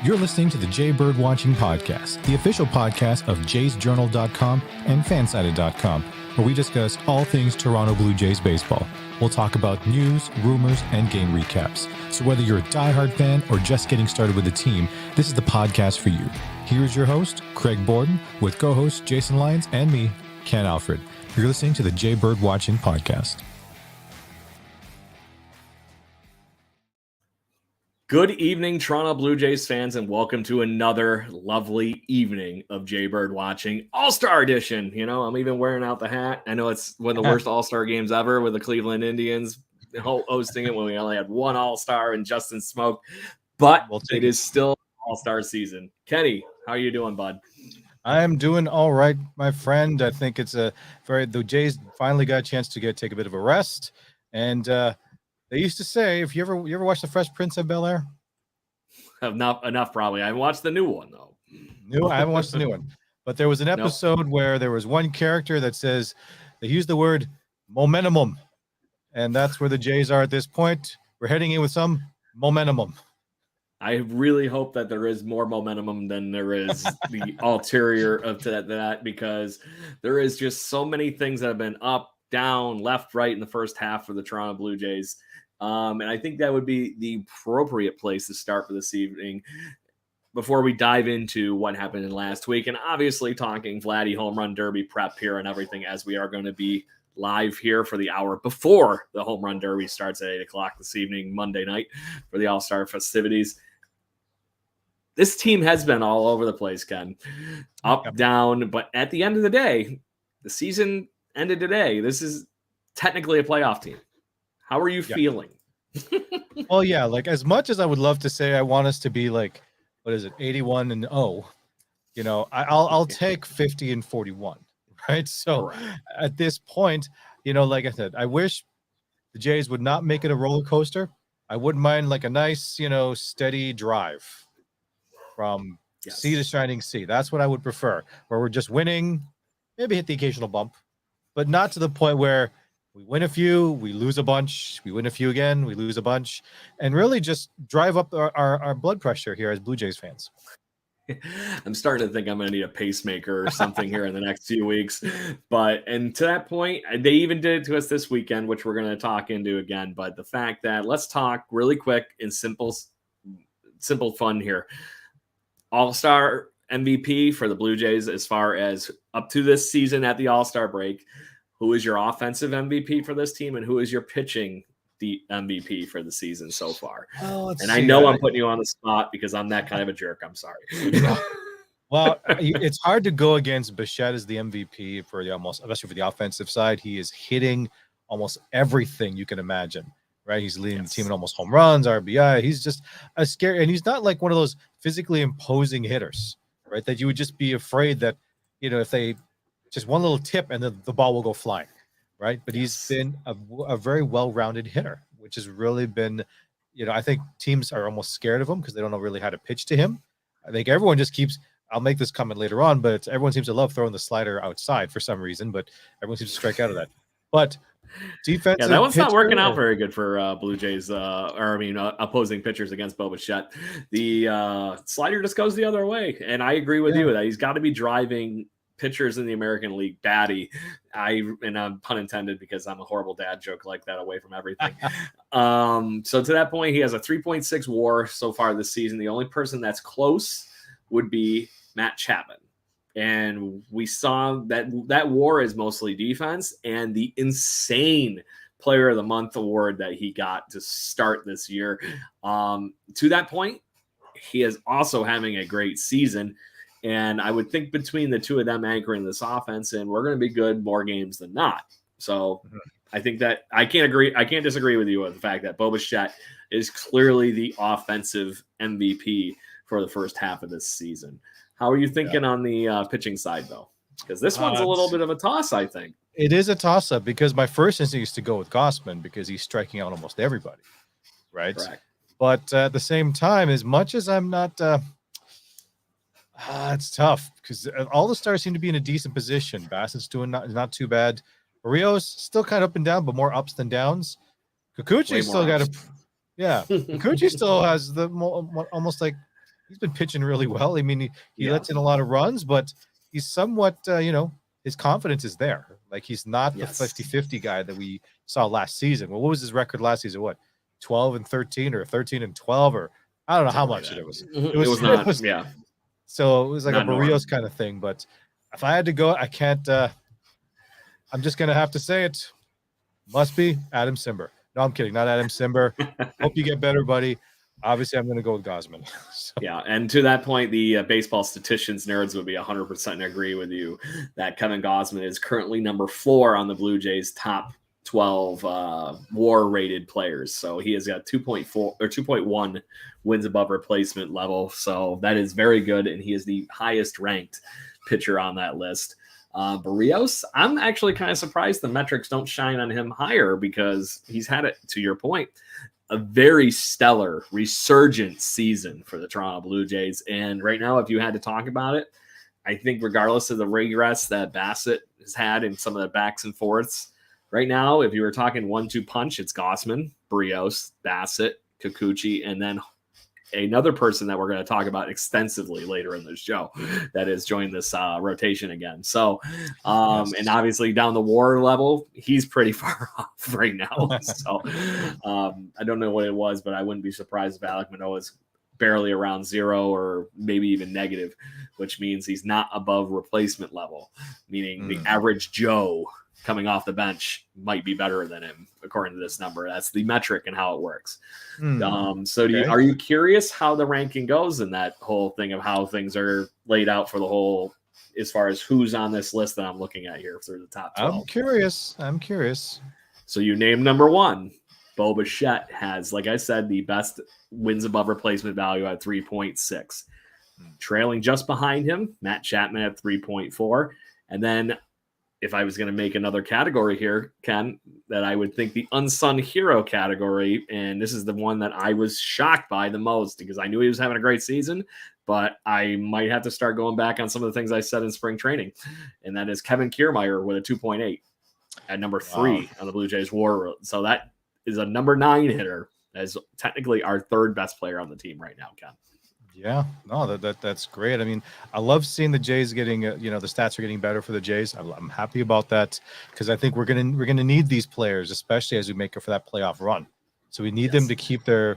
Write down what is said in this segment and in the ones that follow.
You're listening to the Jay Bird Watching Podcast, the official podcast of jaysjournal.com and fansided.com, where we discuss all things Toronto Blue Jays baseball. We'll talk about news, rumors, and game recaps. So whether you're a diehard fan or just getting started with the team, this is the podcast for you. Here's your host, Craig Borden, with co-hosts Jason Lyons and me, Ken Alfred. You're listening to the Jay Bird Watching Podcast. Good evening, Toronto Blue Jays fans, and welcome to another lovely evening of Jay Bird Watching All-Star Edition. You know, I'm even wearing out the hat. I know it's one of the worst All-Star games ever with the Cleveland Indians hosting it when we only had one All-Star and Justin Smoke, but it is still All-Star season. Kenny, how are you doing, bud? I'm doing all right, my friend. I think it's the Jays finally got a chance to take a bit of a rest, and they used to say, if you ever watch The Fresh Prince of Bel-Air? Enough, probably. I haven't watched the new one, though. I haven't watched the new one. But there was an episode where there was one character that says, they used the word momentum, and that's where the Jays are at this point. We're heading in with some momentum. I really hope that there is more momentum than there is the ulterior of that, because there is just so many things that have been up, down, left, right in the first half for the Toronto Blue Jays. And I think that would be the appropriate place to start for this evening before we dive into what happened in last week. And obviously talking Vladdy Home Run Derby prep here and everything, as we are going to be live here for the hour before the Home Run Derby starts at 8 o'clock this evening, Monday night, for the All-Star festivities. This team has been all over the place, Ken. Up, down, but at the end of the day, the season ended today. This is technically a playoff team. How are you feeling? Well, yeah, like as much as I would love to say I want us to be like, 81-0, you know, I'll take 50-41, right? So at this point, you know, like I said, I wish the Jays would not make it a roller coaster. I wouldn't mind like a nice, you know, steady drive from sea to shining sea. That's what I would prefer, where we're just winning, maybe hit the occasional bump, but not to the point where we win a few, we lose a bunch, we win a few again, we lose a bunch, and really just drive up our blood pressure here as Blue Jays fans. I'm starting to think I'm going to need a pacemaker or something here in the next few weeks. And to that point, they even did it to us this weekend, which we're going to talk into again. But the fact that, let's talk really quick and simple fun here. All-Star MVP for the Blue Jays as far as up to this season at the All-Star break. Who is your offensive MVP for this team, and who is your pitching the MVP for the season so far? I know I'm putting you on the spot because I'm that kind of a jerk. I'm sorry. Well, it's hard to go against Bichette as the MVP especially for the offensive side. He is hitting almost everything you can imagine, right? He's leading the team in almost home runs, RBI. He's just a scary, and he's not like one of those physically imposing hitters, right? That you would just be afraid that, you know, if they just one little tip and the ball will go flying, right? But he's been a very well-rounded hitter, which has really been, you know, I think teams are almost scared of him because they don't know really how to pitch to him. I think everyone just keeps, I'll make this comment later on, but everyone seems to love throwing the slider outside for some reason, but everyone seems to strike out of that. But defensive that one's not working out very good for Blue Jays, opposing pitchers against Bo Bichette. The slider just goes the other way, and I agree with you that he's got to be driving pitchers in the American League batty. And I'm pun intended because I'm a horrible dad joke like that away from everything. So to that point, he has a 3.6 WAR so far this season. The only person that's close would be Matt Chapman. And we saw that WAR is mostly defense, and the insane Player of the Month award that he got to start this year. To that point, he is also having a great season. And I would think between the two of them anchoring this offense, and we're going to be good more games than not. So I think that I can't disagree with you with the fact that Bo Bichette is clearly the offensive MVP for the first half of this season. How are you thinking on the pitching side, though? Because this one's a little bit of a toss, I think. It is a toss-up because my first instinct is to go with Gausman because he's striking out almost everybody, right? Correct. But at the same time, as much as I'm not it's tough because all the stars seem to be in a decent position. Bassett's doing not too bad. Rios still kind of up and down, but more ups than downs. Kikuchi still got Kikuchi still has the almost like he's been pitching really well. I mean, he lets in a lot of runs, but he's somewhat, his confidence is there. Like he's not the 50-50 guy that we saw last season. Well, what was his record last season? What, 12-13 or 13-12 or I don't know how much it was. It was not. Yeah. So it was like not a Barrios kind of thing. But if I had to go, I can't. I'm just gonna have to say it. Must be Adam Simber. No, I'm kidding. Not Adam Simber. Hope you get better, buddy. Obviously, I'm going to go with Gausman. So. Yeah, and to that point, the baseball statisticians nerds would be 100% agree with you that Kevin Gausman is currently number 4 on the Blue Jays' top 12 WAR-rated players. So he has got 2.4 or 2.1 wins above replacement level. So that is very good, and he is the highest-ranked pitcher on that list. Barrios, I'm actually kind of surprised the metrics don't shine on him higher because he's had it, to your point, a very stellar resurgent season for the Toronto Blue Jays. And right now, if you had to talk about it, I think regardless of the regress that Bassett has had in some of the backs and forths, right now, if you were talking 1-2 punch, it's Gausman, Barrios, Bassett, Kikuchi, and then another person that we're going to talk about extensively later in this show that has joined this rotation again. So, and obviously down the WAR level, he's pretty far off right now. So I don't know what it was, but I wouldn't be surprised if Alek Manoah is barely around 0 or maybe even negative, which means he's not above replacement level, meaning the average Joe coming off the bench might be better than him, according to this number. That's the metric and how it works. So are you curious how the ranking goes in that whole thing of how things are laid out for the whole, as far as who's on this list that I'm looking at here through the top 12? I'm curious. So you name number 1. Bo Bichette has, like I said, the best wins above replacement value at 3.6. Trailing just behind him, Matt Chapman at 3.4. And then if I was going to make another category here, Ken, that I would think the unsung hero category, and this is the one that I was shocked by the most because I knew he was having a great season, but I might have to start going back on some of the things I said in spring training, and that is Kevin Kiermaier with a 2.8 at number 3 on the Blue Jays WAR. So that is a number 9 hitter, as technically our 3rd best player on the team right now, Ken. Yeah, no, that's great. I mean, I love seeing the Jays getting, the stats are getting better for the Jays. I'm happy about that because I think we're gonna need these players, especially as we make it for that playoff run. So we need them to keep their,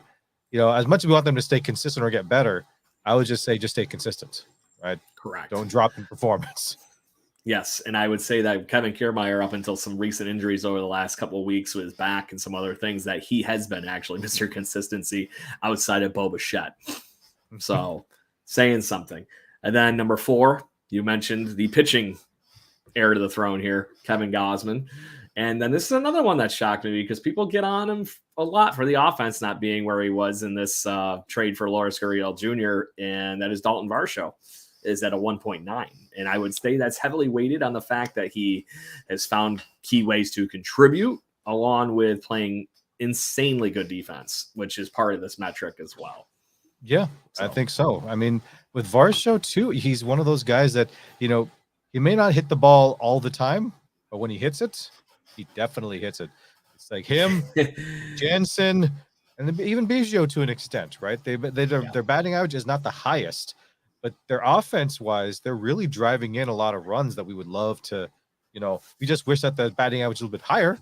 as much as we want them to stay consistent or get better, I would just say just stay consistent, right? Correct. Don't drop in performance. Yes, and I would say that Kevin Kiermaier, up until some recent injuries over the last couple of weeks with his back and some other things, that he has been actually Mr. Consistency outside of Bo Bichette. So saying something. And then number 4, you mentioned the pitching heir to the throne here, Kevin Gausman. And then this is another one that shocked me because people get on him a lot for the offense not being where he was in this trade for Lourdes Gurriel Jr., and that is Dalton Varsho is at a 1.9. And I would say that's heavily weighted on the fact that he has found key ways to contribute along with playing insanely good defense, which is part of this metric as well. Yeah, I think so. I mean, with Varsho too, he's one of those guys that, he may not hit the ball all the time, but when he hits it, he definitely hits it. It's like him, Jansen, and even Biggio to an extent, right? Their batting average is not the highest, but their offense-wise, they're really driving in a lot of runs that we would love to, we just wish that the batting average was a little bit higher.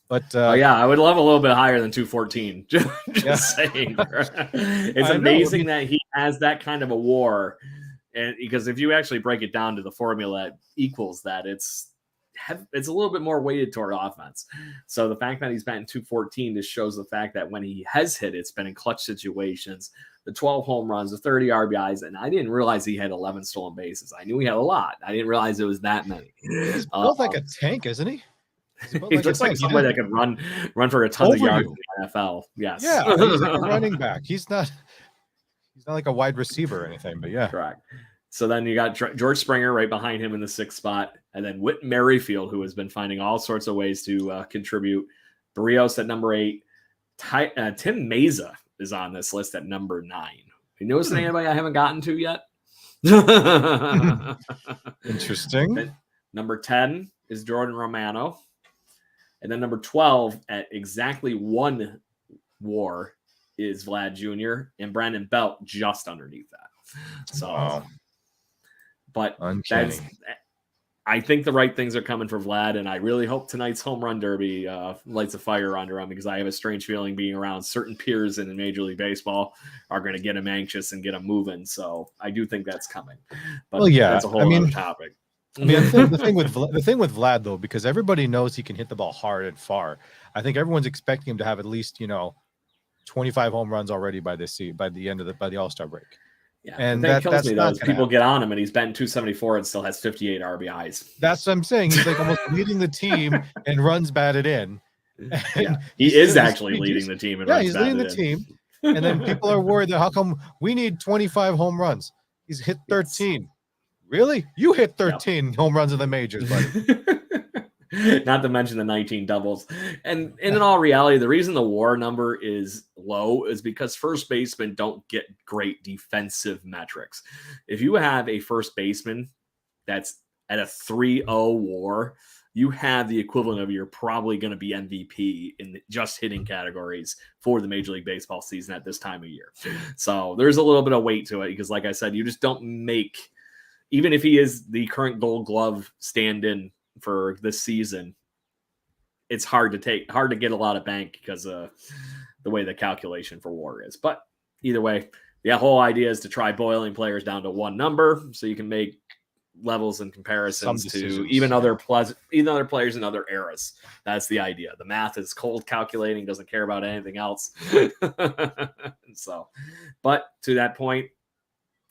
But I would love a little bit higher than 214. Just saying, it's amazing that he has that kind of a WAR, and because if you actually break it down to the formula that equals that, it's a little bit more weighted toward offense. So the fact that he's batting 214 just shows the fact that when he has hit, it's been in clutch situations. The 12 home runs, the 30 RBIs, and I didn't realize he had 11 stolen bases. I knew he had a lot. I didn't realize it was that many. He's built like a tank, isn't he? He looks like somebody that could run for a ton of yards in the NFL. Yes. Yeah, he's like a running back. He's not like a wide receiver or anything, but yeah. Correct. So then you got George Springer right behind him in the 6th spot, and then Whit Merrifield, who has been finding all sorts of ways to contribute. Barrios at number 8. Tim Meza is on this list at number 9. You notice anybody I haven't gotten to yet? Interesting. Then number 10 is Jordan Romano. And then number 12 at exactly 1 WAR is Vlad Jr. and Brandon Belt just underneath that. So, Wow. But Uncanny. I think the right things are coming for Vlad, and I really hope tonight's home run derby lights a fire under him, because I have a strange feeling being around certain peers in Major League Baseball are going to get him anxious and get him moving. So I do think that's coming. But Well, yeah, that's a whole other topic. I mean, the thing with Vlad, though, because everybody knows he can hit the ball hard and far. I think everyone's expecting him to have at least 25 home runs already by the end of by the All-Star break. Yeah, and the thing kills me though is people happen. get on him and he's batting 274 and still has 58 RBIs. That's what I'm saying. He's like almost leading the team and runs batted in. Yeah, he is actually leading the team. And he's leading the team. And then people are worried that how come we need 25 home runs? He's hit 13. Yes. Really? You hit 13 home runs in the majors, buddy. Not to mention the 19 doubles. And in all reality, the reason the WAR number is low is because first basemen don't get great defensive metrics. If you have a first baseman that's at a 3.0 WAR, you have the equivalent of you're probably going to be MVP in just hitting categories for the Major League Baseball season at this time of year. So there's a little bit of weight to it because, like I said, you just don't make, even if he is the current Gold Glove stand-in for this season, it's hard to get a lot of bank because of the way the calculation for WAR is. But either way, the whole idea is to try boiling players down to one number so you can make levels and comparisons to even other players in other eras. That's the idea. The math is cold calculating, doesn't care about anything else. So, but to that point,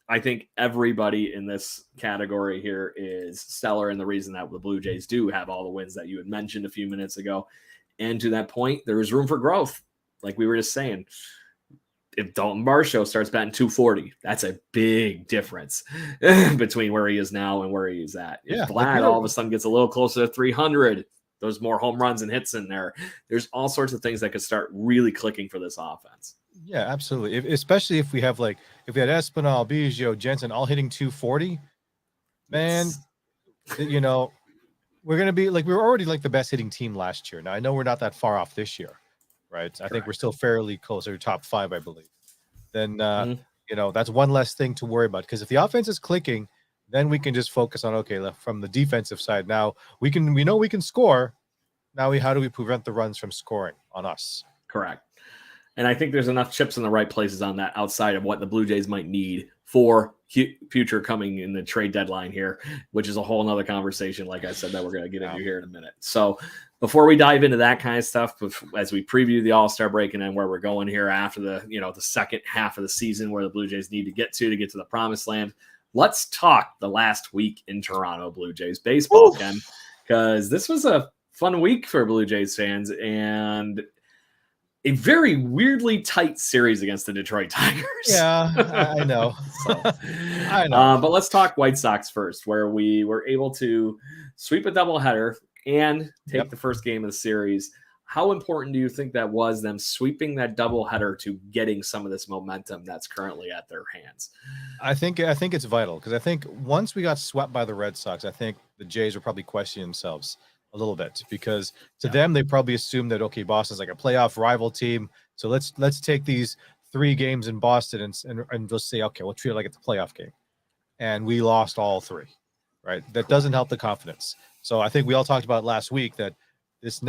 I think everybody in this category here is stellar, and the reason that the Blue Jays do have all the wins that you had mentioned a few minutes ago. And to that point, there is room for growth. Like we were just saying, if Dalton Varsho starts batting 240, that's a big difference between where he is now and where he is at. If Vlad all of a sudden gets a little closer to 300, there's more home runs and hits in there. There's all sorts of things that could start really clicking for this offense. Yeah, absolutely. Especially if we had Espinal, Biggio, Jensen all hitting 240, man, we're going to be we were already the best hitting team last year. Now, I know we're not that far off this year, right? Correct. I think we're still fairly close to top 5, I believe. Then, that's one less thing to worry about, because if the offense is clicking, then we can just focus on, from the defensive side. Now we know we can score. Now how do we prevent the runs from scoring on us? Correct. And I think there's enough chips in the right places on that outside of what the Blue Jays might need for future coming in the trade deadline here, which is a whole nother conversation, like I said, that we're going to get into here in a minute. So before we dive into that kind of stuff, as we preview the All-Star break and then where we're going here after the second half of the season where the Blue Jays need to get to the promised land, let's talk the last week in Toronto Blue Jays baseball, Ken, because this was a fun week for Blue Jays fans and a very weirdly tight series against the Detroit Tigers. Yeah, I know. I know. But let's talk White Sox first, where we were able to sweep a doubleheader and take the first game of the series. How important do you think that was, them sweeping that doubleheader to getting some of this momentum that's currently at their hands? I think it's vital, because I think once we got swept by the Red Sox, I think the Jays were probably questioning themselves a little bit, because to them they probably assumed that Boston's like a playoff rival team, so let's take these 3 games in Boston and just say, we'll treat it like it's a playoff game, and we lost all 3, right? That doesn't help the confidence. So I think we all talked about last week that this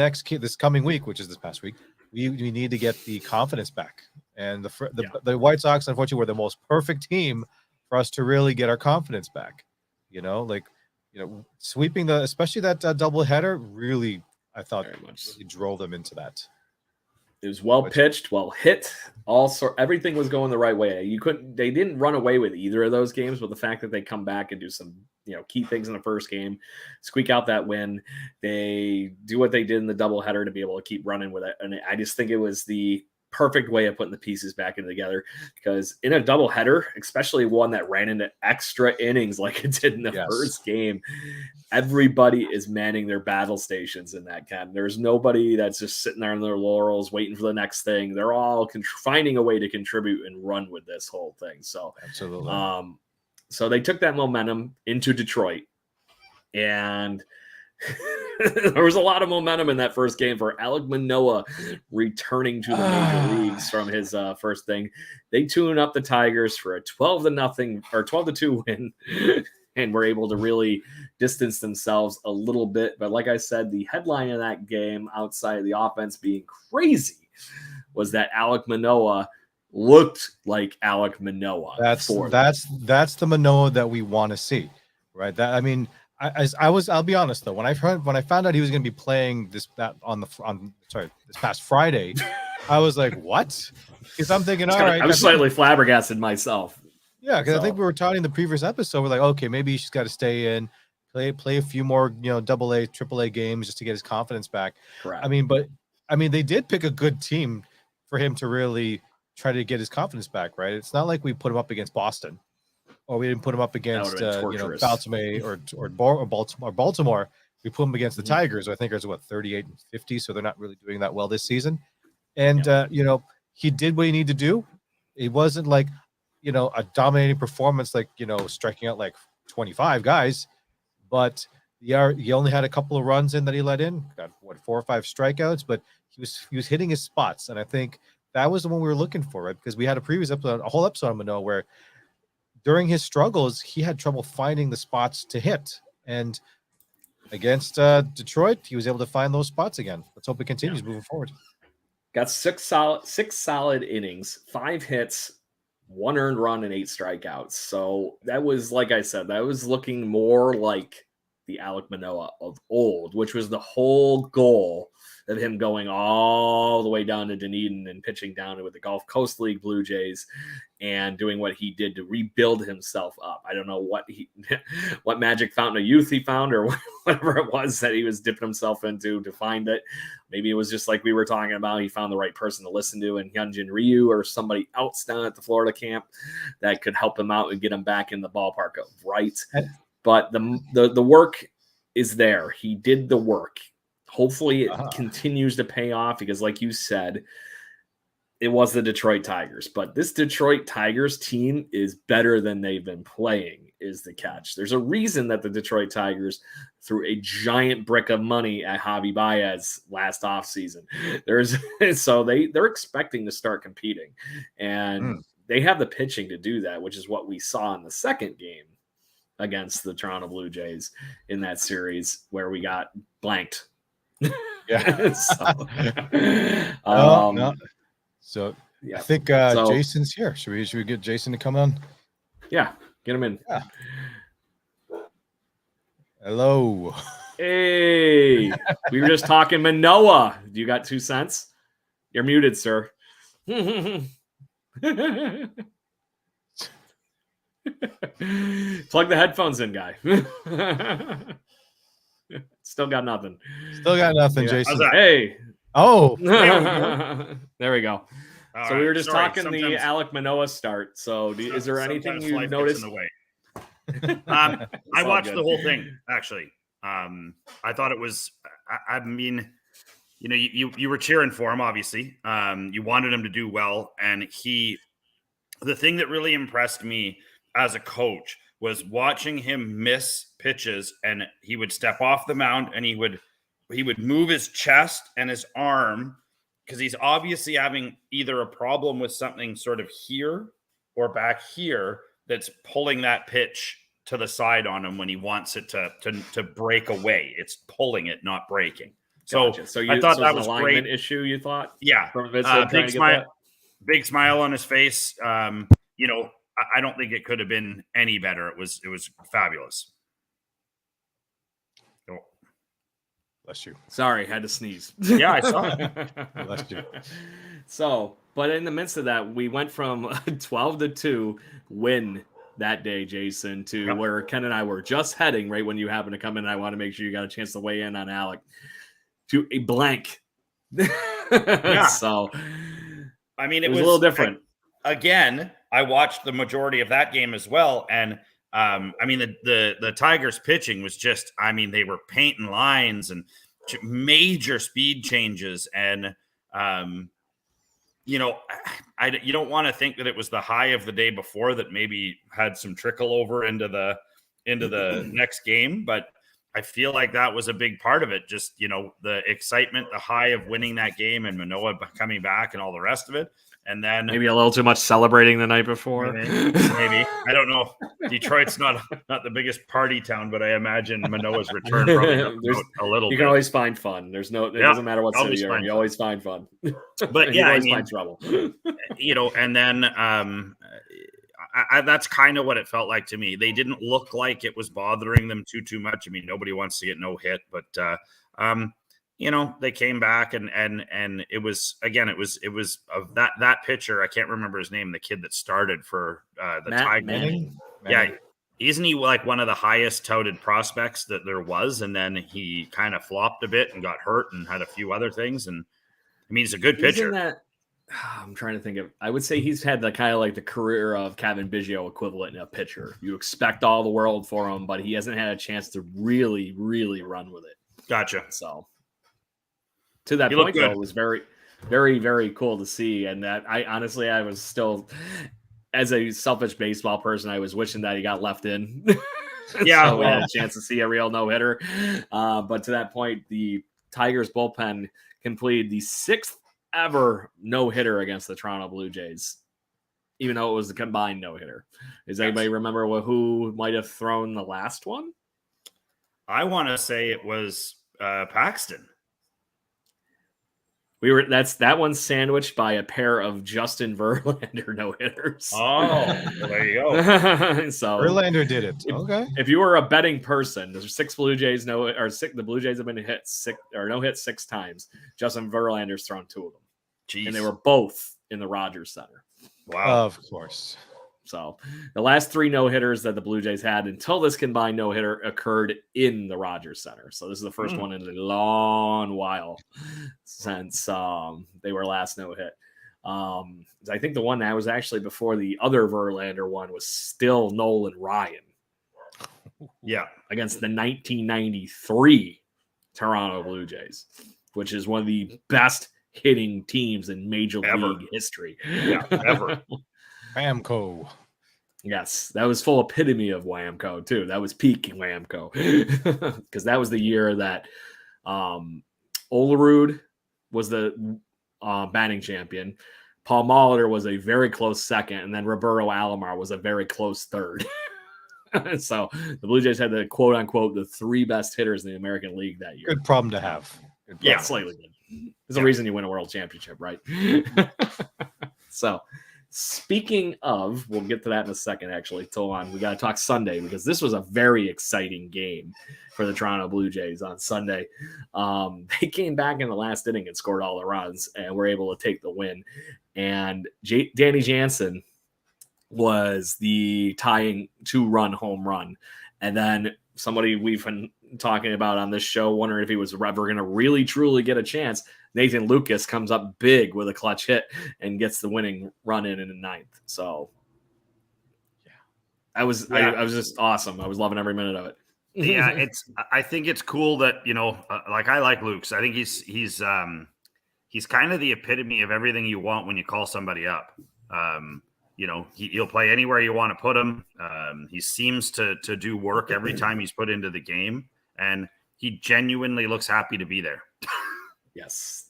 coming week, which is this past week, we need to get the confidence back, and the White Sox unfortunately were the most perfect team for us to really get our confidence back. Sweeping especially that doubleheader, really, I thought really drove them into that. It was well pitched, well hit. Everything was going the right way. They didn't run away with either of those games, but the fact that they come back and do some, key things in the first game, squeak out that win, they do what they did in the doubleheader to be able to keep running with it. And I just think it was the perfect way of putting the pieces back into together, because in a doubleheader, especially one that ran into extra innings like it did in the first game, everybody is manning their battle stations in that camp. There's nobody that's just sitting there on their laurels waiting for the next thing. They're all finding a way to contribute and run with this whole thing. So absolutely. So they took that momentum into Detroit, and there was a lot of momentum in that first game for Alek Manoah returning to the major leagues from his first thing. They tune up the Tigers for a 12-0 or 12-2 win, and were able to really distance themselves a little bit. But like I said, the headline of that game, outside of the offense being crazy, was that Alek Manoah looked like Alek Manoah. That's the Manoah that we want to see, right? That I mean, I'll be honest though, when I found out he was going to be playing this past Friday, I was like, what? Because I'm thinking, all right, I was slightly flabbergasted myself. Yeah, because I think we were talking in the previous episode. We're like, okay, maybe he's got to stay in, play a few more, AA, AAA games just to get his confidence back. Correct. I mean, they did pick a good team for him to really try to get his confidence back, right? It's not like we put him up against Boston, or we didn't put him up against Baltimore or Baltimore. We put him against the Tigers, who I think is 38-50, so they're not really doing that well this season. And he did what he needed to do. It wasn't like a dominating performance, like striking out like 25 guys, but he only had a couple of runs in that he let in, got 4 or 5 strikeouts, but he was hitting his spots, and I think that was the one we were looking for, right? Because we had a whole episode on Manoah where during his struggles he had trouble finding the spots to hit, and against Detroit he was able to find those spots again. Let's hope it continues moving forward. Got six solid innings, 5 hits, 1 earned run, and 8 strikeouts. So that was, like I said, that was looking more like the Alek Manoah of old, which was the whole goal of him going all the way down to Dunedin and pitching down with the Gulf Coast League Blue Jays and doing what he did to rebuild himself up. I don't know what magic fountain of youth he found or whatever it was that he was dipping himself into to find it. Maybe it was just like we were talking about. He found the right person to listen to in Hyunjin Ryu or somebody else down at the Florida camp that could help him out and get him back in the ballpark of right. But the work is there. He did the work. Hopefully it continues to pay off because, like you said, it was the Detroit Tigers. But this Detroit Tigers team is better than they've been playing, is the catch. There's a reason that the Detroit Tigers threw a giant brick of money at Javi Baez last offseason. So they're expecting to start competing. And they have the pitching to do that, which is what we saw in the second game against the Toronto Blue Jays in that series where we got blanked. Yeah. So I think Jason's here. Should we get Jason to come on? Yeah, get him in. Yeah. Hello. Hey, we were just talking Manoah. Do you got 2 cents? You're muted, sir. Plug the headphones in, guy. Still got nothing. Jason. Hey. Oh. There we go. All so right. we were just talking the Alek Manoah start. So is there anything you noticed? I watched the whole thing, actually. I thought it was, I mean, you were cheering for him, obviously. You wanted him to do well. And the thing that really impressed me as a coach was watching him miss pitches, and he would step off the mound and he would move his chest and his arm because he's obviously having either a problem with something sort of here or back here that's pulling that pitch to the side on him when he wants it to break away. It's pulling it, not breaking. Gotcha. So I thought that was an great. Issue you thought? Yeah. Big smile on his face. I don't think it could have been any better. It was fabulous. Oh. Bless you. Sorry, had to sneeze. Yeah, I saw it. Bless you. So, but in the midst of that, we went from a 12-2 win that day, Jason, to where Ken and I were just heading right when you happened to come in. I want to make sure you got a chance to weigh in on Alek, to a blank. Yeah. So, I mean, it was a little different. Again, I watched the majority of that game as well. And I mean, the Tigers pitching was just, I mean, they were painting lines and major speed changes. And, you don't want to think that it was the high of the day before that maybe had some trickle over into the next game. But I feel like that was a big part of it. Just, the excitement, the high of winning that game and Manoah coming back and all the rest of it. And then maybe a little too much celebrating the night before. Maybe. I don't know. Detroit's not the biggest party town, but I imagine Manoah's return probably a little bit. You can always find fun. It doesn't matter what city you're in. You always find fun. But you always find trouble. And then that's kind of what it felt like to me. They didn't look like it was bothering them too much. I mean, nobody wants to get no hit, but they came back and it was of that pitcher. I can't remember his name, the kid that started for the Tigers. Yeah. Isn't he like one of the highest touted prospects that there was? And then he kind of flopped a bit and got hurt and had a few other things. And I mean, he's a good pitcher. I'm trying to think of, I would say he's had the kind of like the career of Kevin Biggio equivalent in a pitcher. You expect all the world for him, but he hasn't had a chance to really, really run with it. Gotcha. So to that point, though, it was very, very, very cool to see. And that I was still, as a selfish baseball person, I was wishing that he got left in. Yeah. So we had a chance to see a real no-hitter. But to that point, the Tigers bullpen completed the 6th ever no-hitter against the Toronto Blue Jays, even though it was a combined no-hitter. Does anybody remember who might have thrown the last one? I want to say it was Paxton. That one's sandwiched by a pair of Justin Verlander no-hitters. Oh, well, there you go. So Verlander did it. Okay. If you were a betting person, there's 6 Blue Jays the Blue Jays have been hit 6 times. Justin Verlander's thrown 2 of them. Jeez. And they were both in the Rogers Center. Wow. Of course. So the last 3 no-hitters that the Blue Jays had until this combined no-hitter occurred in the Rogers Center. So this is the first one in a long while since they were last no-hit. I think the one that was actually before the other Verlander one was still Nolan Ryan. Yeah. Against the 1993 Toronto Blue Jays, which is one of the best hitting teams in Major League history. Yeah, ever. Whamco. Yes, that was full epitome of Whamco too. That was peak Whamco because that was the year that Olerud was the batting champion. Paul Molitor was a very close second, and then Roberto Alomar was a very close third. So the Blue Jays had the quote unquote the 3 best hitters in the American League that year. Good problem to have. Yeah, slightly good. There's a reason you win a world championship, right? So, speaking of, we'll get to that in a second, actually. Hold on. We got to talk Sunday because this was a very exciting game for the Toronto Blue Jays on Sunday. They came back in the last inning and scored all the runs and were able to take the win. And Danny Jansen was the tying 2-run home run. And then somebody we've been talking about on this show, wondering if he was ever going to really truly get a chance. Nathan Lucas comes up big with a clutch hit and gets the winning run in the 9th. So I was just awesome. I was loving every minute of it. Yeah. I think it's cool that, like I like Luke's. I think he's kind of the epitome of everything you want when you call somebody up. He'll play anywhere you want to put him. He seems to do work every time he's put into the game, and he genuinely looks happy to be there. Yes.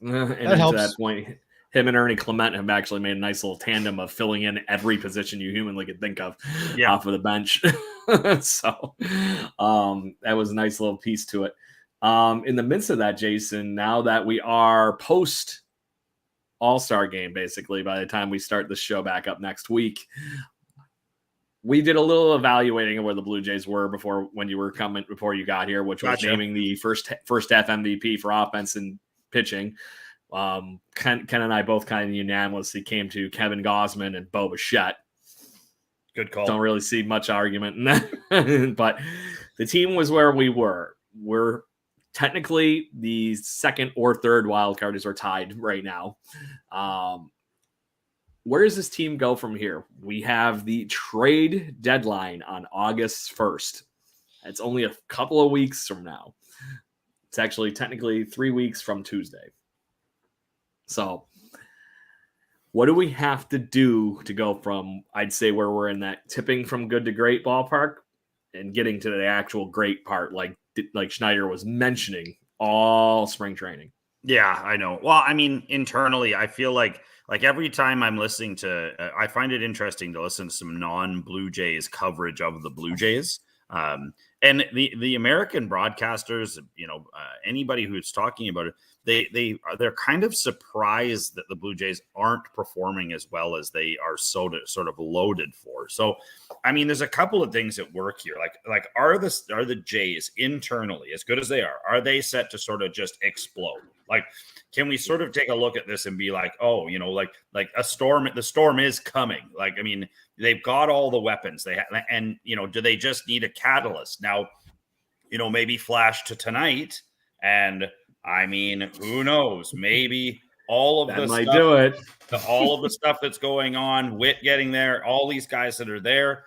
And that helps. To that point, him and Ernie Clement have actually made a nice little tandem of filling in every position you humanly could think of off of the bench. So that was a nice little piece to it. In the midst of that, Jason, now that we are post All-Star game, basically, by the time we start the show back up next week, we did a little evaluating of where the Blue Jays were before you got here, which was naming the first half MVP for offense and pitching. Ken and I both kind of unanimously came to Kevin Gausman and Bo Bichette. Good call. Don't really see much argument in that. But the team was where we were. We're technically the 2nd or 3rd wild card, as we're tied right now. Where does this team go from here? We have the trade deadline on August 1st. It's only a couple of weeks from now. It's actually technically 3 weeks from Tuesday. So what do we have to do to go from, I'd say, where we're in that tipping from good to great ballpark and getting to the actual great part, like Schneider was mentioning all spring training. Yeah, I know. Well, I mean, internally, I feel like every time I'm listening to, I find it interesting to listen to some non-Blue Jays coverage of the Blue Jays. And the American broadcasters, anybody who's talking about it, they're kind of surprised that the Blue Jays aren't performing as well as they are sort of loaded for. So, I mean, there's a couple of things at work here. Like are the Jays internally, as good as they are they set to sort of just explode? Like, can we sort of take a look at this and be like, oh, like a storm, the storm is coming. Like, I mean, they've got all the weapons they have, and do they just need a catalyst now? Maybe flash to tonight, and I mean, who knows? Maybe all of that might do it. All of the stuff that's going on, Witt getting there, all these guys that are there.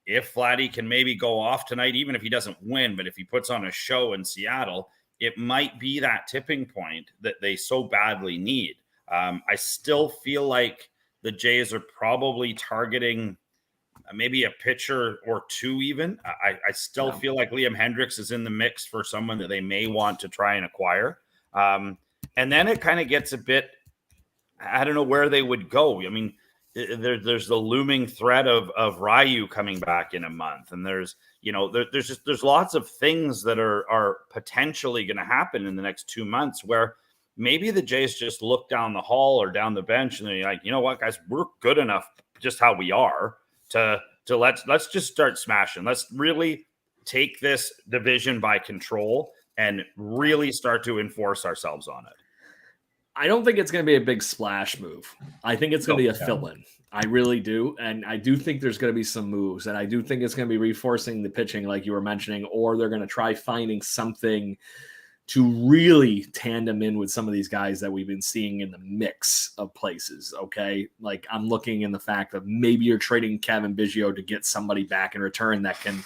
If Vladdy can maybe go off tonight, even if he doesn't win, but if he puts on a show in Seattle, it might be that tipping point that they so badly need. I still feel like the Jays are probably targeting maybe a pitcher or two even. I still feel like Liam Hendriks is in the mix for someone that they may want to try and acquire. And then it kind of gets a bit, I don't know where they would go. I mean, there's the looming threat of Ryu coming back in a month. And there's lots of things that are potentially going to happen in the next 2 months where maybe the Jays just look down the hall or down the bench and they're like, you know what, guys, we're good enough just how we are to let's just start smashing. Let's really take this division by control and really start to enforce ourselves on it. I don't think it's going to be a big splash move. I think it's going to be a fill-in. I really do. And I do think there's going to be some moves. And I do think it's going to be reinforcing the pitching like you were mentioning, or they're going to try finding something to really tandem in with some of these guys that we've been seeing in the mix of places, okay? Like I'm looking in the fact that maybe you're trading Kevin Biggio to get somebody back in return that can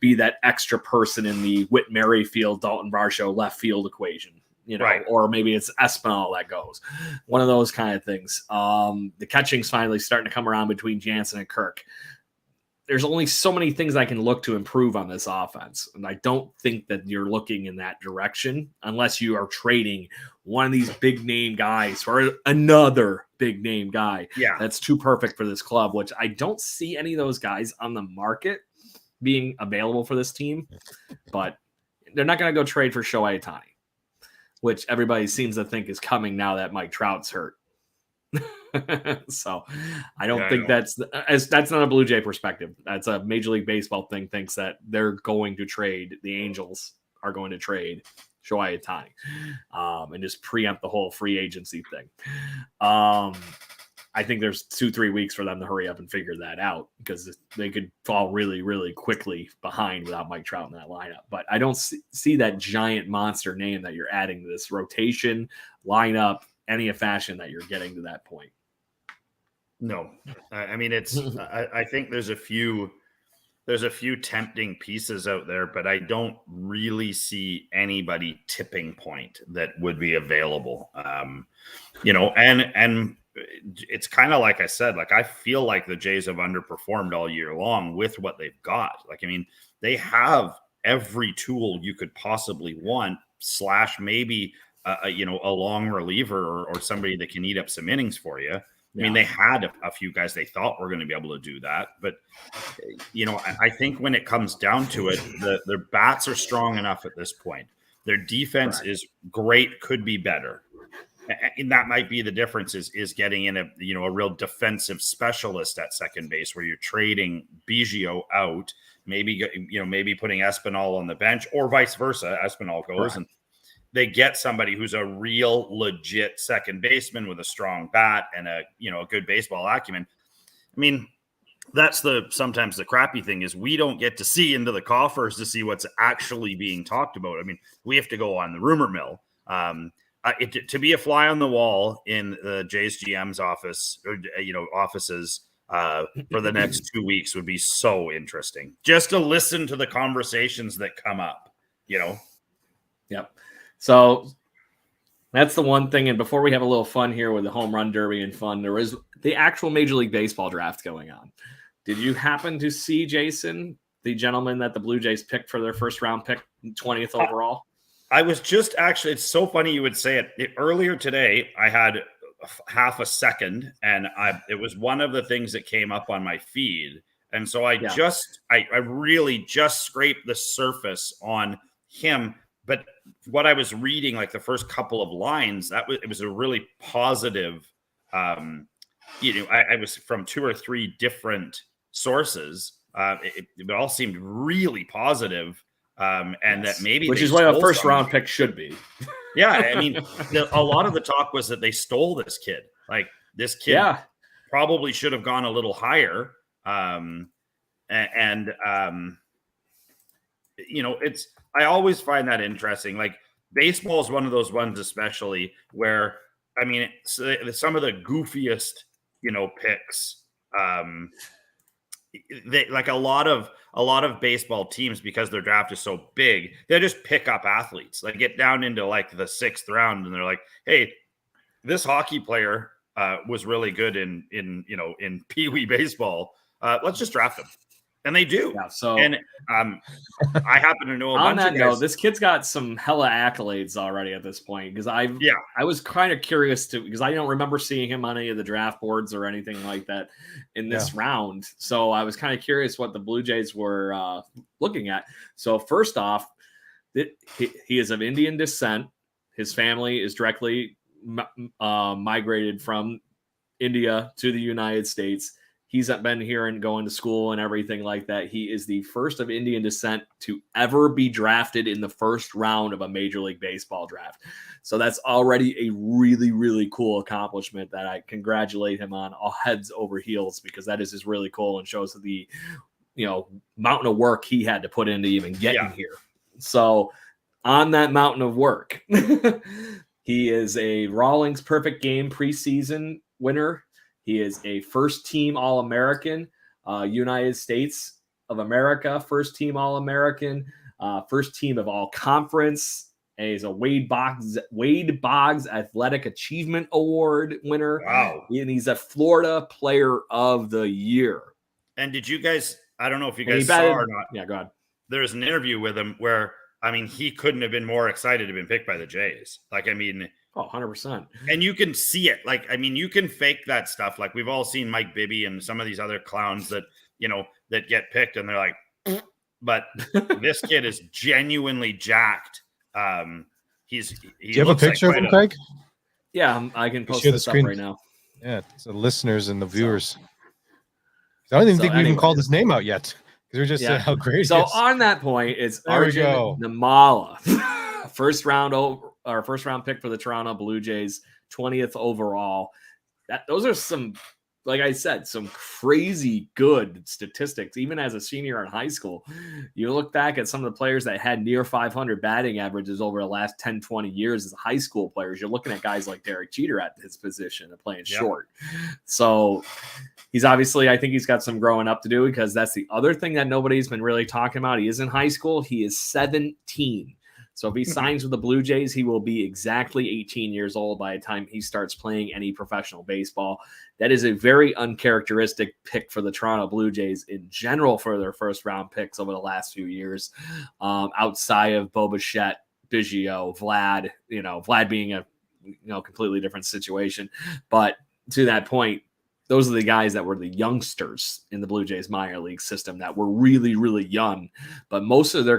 be that extra person in the Whit Merrifield, Dalton Varsho left field equation. Right. Or maybe it's Espinal that goes. One of those kind of things. The catching's finally starting to come around between Jansen and Kirk. There's only so many things I can look to improve on this offense. And I don't think that you're looking in that direction unless you are trading one of these big name guys for another big name guy. Yeah. That's too perfect for this club, which I don't see any of those guys on the market being available for this team. But they're not going to go trade for Shohei Ohtani, which everybody seems to think is coming now that Mike Trout's hurt. So I don't think that's not a Blue Jay perspective. That's a Major League Baseball thing, thinks that they're going to trade. The Angels are going to trade Shohei Ohtani and just preempt the whole free agency thing. I think there's 2-3 weeks for them to hurry up and figure that out because they could fall really, really quickly behind without Mike Trout in that lineup. But I don't see that giant monster name that you're adding to this rotation lineup, any fashion that you're getting to that point. No, I mean, it's, I think there's a few tempting pieces out there, but I don't really see anybody tipping point that would be available. And it's kind of like I said, like, I feel like the Jays have underperformed all year long with what they've got. Like, I mean, they have every tool you could possibly want, / maybe, a long reliever or somebody that can eat up some innings for you. I mean, they had a few guys they thought were going to be able to do that. But, I think when it comes down to it, their bats are strong enough at this point. Their defense is great, could be better. And that might be the difference is getting in a real defensive specialist at second base where you're trading Biggio out, maybe putting Espinal on the bench or vice versa. Espinal goes and they get somebody who's a real legit second baseman with a strong bat and a good baseball acumen. I mean, that's sometimes the crappy thing is we don't get to see into the coffers to see what's actually being talked about. I mean, we have to go on the rumor mill. To be a fly on the wall in the Jays GM's office or offices for the next 2 weeks would be so interesting. Just to listen to the conversations that come up, Yep. So that's the one thing. And before we have a little fun here with the home run derby and fun, there is the actual Major League Baseball draft going on. Did you happen to see, Jason, the gentleman that the Blue Jays picked for their first round pick, 20th overall? I was just actually, it's so funny you would say it. Earlier today, I had half a second, and it was one of the things that came up on my feed. And so I really just scraped the surface on him. But what I was reading, like the first couple of lines, it was a really positive, I was from 2 or 3 different sources. It all seemed really positive. And that maybe, which is what a first round pick should be. Yeah, I mean, a lot of the talk was that they stole this kid. Like, this kid probably should have gone a little higher. It's, I always find that interesting. Like, baseball is one of those ones, especially where, I mean, some of the goofiest, picks. They, like, a lot of baseball teams, because their draft is so big, they just pick up athletes. They get down into like the 6th round, and they're like, "Hey, this hockey player was really good in Pee Wee baseball. Let's just draft him." And they do. Yeah, so, and I happen to know a on bunch that of guys. note, this kid's got some hella accolades already at this point, because I was kind of curious because I don't remember seeing him on any of the draft boards or anything like that in this round. So I was kind of curious what the Blue Jays were looking at. So first off, he is of Indian descent. His family is directly migrated from India to the United States. He's been here and going to school and everything like that. He is the first of Indian descent to ever be drafted in the first round of a Major League Baseball draft. So that's already a really, really cool accomplishment that I congratulate him on, all heads over heels, because that is just really cool and shows the, mountain of work he had to put into even getting here. So on that mountain of work, he is a Rawlings Perfect Game preseason winner. He is a first-team All-American, United States of America, first-team All-American, first team of All-Conference. And he's a Wade Boggs Athletic Achievement Award winner. Wow. And he's a Florida Player of the Year. And did you guys, I don't know if you guys saw or not. Yeah, go ahead. There's an interview with him where, I mean, he couldn't have been more excited to have been picked by the Jays. Like, I mean... Oh, 100%. And you can see it. Like, I mean, you can fake that stuff. Like, we've all seen Mike Bibby and some of these other clowns that, that get picked, and they're like, but this kid is genuinely jacked. Do you have a picture of him, Craig? Yeah, I can post the this screen up right now. Yeah, it's the listeners and the viewers. I don't even think we even called his name out yet, because we're just saying how great So he is. on that point, it's There we Arjun go. Nimmala, first round pick for the Toronto Blue Jays, 20th overall. Those are some, like I said, some crazy good statistics. Even as a senior in high school, you look back at some of the players that had near 500 batting averages over the last 10, 20 years as high school players. You're looking at guys like Derek Jeter at his position and playing short. So he's obviously, I think he's got some growing up to do, because that's the other thing that nobody's been really talking about. He is in high school. He is 17. So if he signs with the Blue Jays, he will be exactly 18 years old by the time he starts playing any professional baseball. That is a very uncharacteristic pick for the Toronto Blue Jays in general for their first round picks over the last few years. Outside of Bo Bichette, Biggio, Vlad, Vlad being a completely different situation. But to that point, those are the guys that were the youngsters in the Blue Jays minor league system that were really, really young. But most of their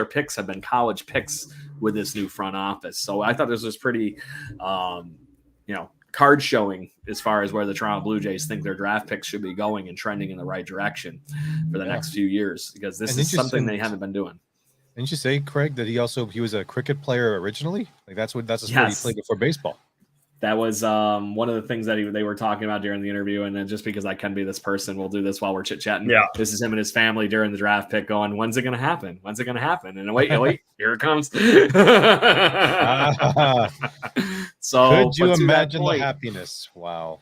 picks have been college picks with this new front office. So I thought this was pretty, card showing as far as where the Toronto Blue Jays think their draft picks should be going and trending in the right direction for the next few years, because this is something they haven't been doing. Didn't you say, Craig, that he was a cricket player originally? Like that's the sport he played before baseball. That was one of the things that they were talking about during the interview. And then just because I can be this person, we'll do this while we're chit-chatting. Yeah. This is him and his family during the draft pick going, when's it going to happen? When's it going to happen? And wait, here it comes. So could you imagine the happiness? Wow.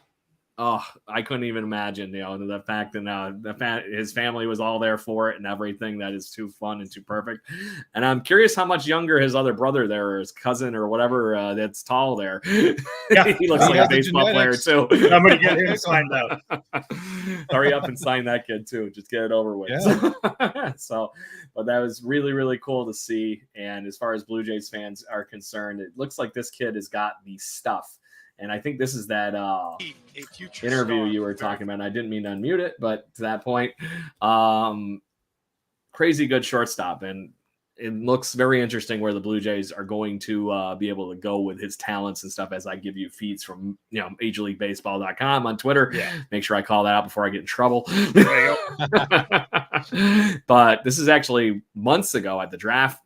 oh, I couldn't even imagine, the fact that his family was all there for it and everything. That is too fun and too perfect. And I'm curious how much younger his other brother there, or his cousin or whatever, that's tall there. Yeah. He looks like a baseball player too. I'm going to get him signed out. Hurry up and sign that kid too. Just get it over with. Yeah. So, but that was really, really cool to see. And as far as Blue Jays fans are concerned, it looks like this kid has got the stuff. And I think this is that interview you were talking about. And I didn't mean to unmute it, but to that point, crazy good shortstop. And it looks very interesting where the Blue Jays are going to be able to go with his talents and stuff, as I give you feeds from, MajorLeagueBaseball.com on Twitter. Yeah. Make sure I call that out before I get in trouble. But this is actually months ago at the draft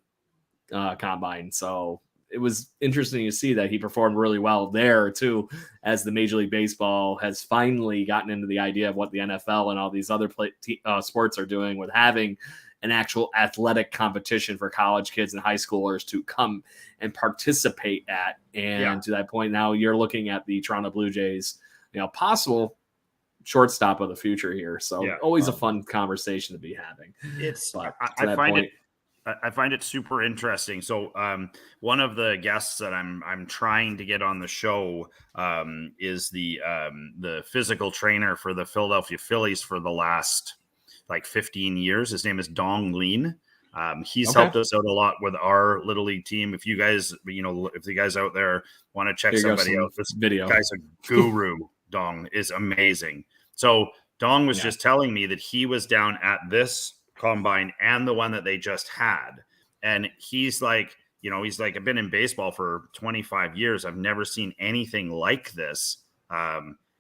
combine. So it was interesting to see that he performed really well there too, as the Major League Baseball has finally gotten into the idea of what the NFL and all these other sports are doing with having an actual athletic competition for college kids and high schoolers to come and participate at. And to that point, now you're looking at the Toronto Blue Jays, possible shortstop of the future here. So always a fun conversation to be having. I find it super interesting. So one of the guests that I'm trying to get on the show is the physical trainer for the Philadelphia Phillies for the last 15 years. His name is Dong Lin. He's helped us out a lot with our little league team. If you guys, if the guys out there want to check somebody out, this video guy's a guru. Dong is amazing. So Dong was just telling me that he was down at this combine and the one that they just had, and he's like, I've been in baseball for 25 years. I've never seen anything like this.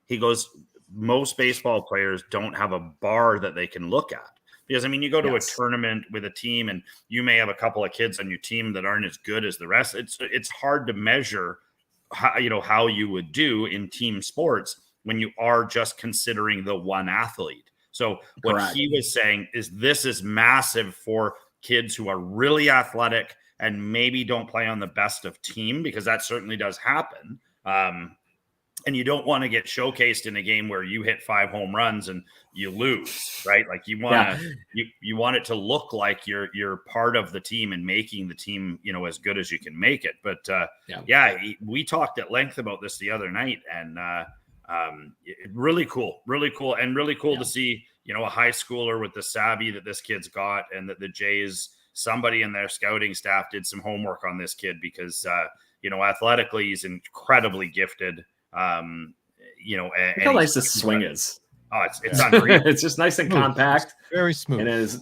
He goes, most baseball players don't have a bar that they can look at, because you go to a tournament with a team and you may have a couple of kids on your team that aren't as good as the rest. It's hard to measure how you would do in team sports when you are just considering the one athlete. So what he was saying is this is massive for kids who are really athletic and maybe don't play on the best of team, because that certainly does happen. And you don't want to get showcased in a game where you hit 5 home runs and you lose, right? You want you want it to look like you're part of the team and making the team, as good as you can make it. But we talked at length about this the other night, and really cool and really cool to see, a high schooler with the savvy that this kid's got, and that the Jays, somebody in their scouting staff did some homework on this kid, because, athletically he's incredibly gifted. Look how nice the swing is. Oh, it's unreal. It's just nice and compact. Very smooth. And